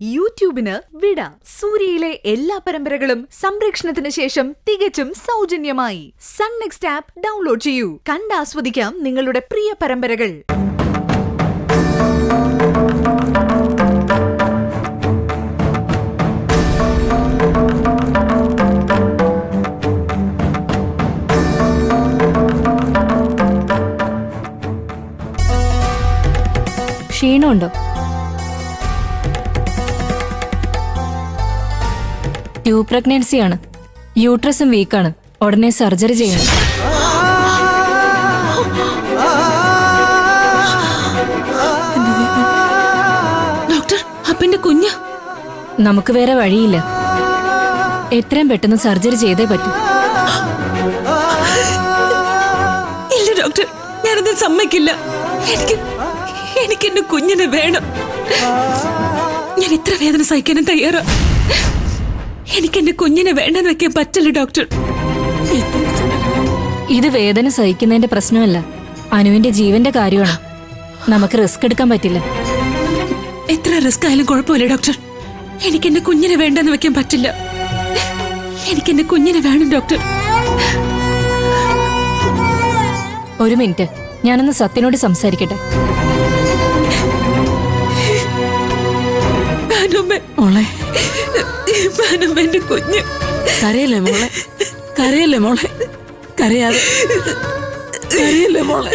യൂട്യൂബിന് വിട. സൂര്യയിലെ എല്ലാ പരമ്പരകളും സംരക്ഷണത്തിന് ശേഷം തികച്ചും സൗജന്യമായി സൺ നെക്സ്റ്റ് ആപ്പ് ഡൗൺലോഡ് ചെയ്യൂ. കണ്ടാസ്വദിക്കാം നിങ്ങളുടെ പ്രിയ പരമ്പരകൾ. ക്ഷീണമുണ്ടോ? ട്യൂബ് പ്രഗ്നൻസിയാണ്. യൂട്രസും വീക്കാണ്. ഉടനെ സർജറി ചെയ്യണം. ഡോക്ടർ, അപ്പന്റെ കുഞ്ഞ്. നമുക്ക് വേറെ വഴിയില്ല. എത്രയും പെട്ടെന്ന് സർജറി ചെയ്തേ പറ്റൂ. ഇല്ല ഡോക്ടർ, ഞാനത് സമ്മതിക്കില്ല. എനിക്ക് എന്റെ കുഞ്ഞിനെ വേണം. ഞാൻ എത്ര വേദന സഹിക്കാനും തയ്യാറാ. എനിക്ക് എന്റെ കുഞ്ഞിനെ വേണ്ടെന്ന് വെക്കാൻ പറ്റില്ല ഡോക്ടർ. ഇത് വേദന സഹിക്കുന്നതിന്റെ പ്രശ്നമല്ല, അനുവിന്റെ ജീവന്റെ കാര്യമാണ്. നമുക്ക് റിസ്ക് എടുക്കാൻ പറ്റില്ല. എത്ര റിസ്ക് ആയാലും കുഴപ്പമില്ല ഡോക്ടർ. എനിക്ക് എന്റെ കുഞ്ഞിനെ വേണ്ടെന്ന് വെക്കാൻ പറ്റില്ല. എനിക്ക് എന്റെ കുഞ്ഞിനെ വേണം ഡോക്ടർ. ഒരു മിനിറ്റ്, ഞാനൊന്ന് സത്യനോട് സംസാരിക്കട്ടെ. മോളെ, എന്റെ കുഞ്ഞ്. കരയല്ലേ മോളെ, കരയല്ലേ മോളെ, കരയാതെ കരയല്ലേ മോളെ.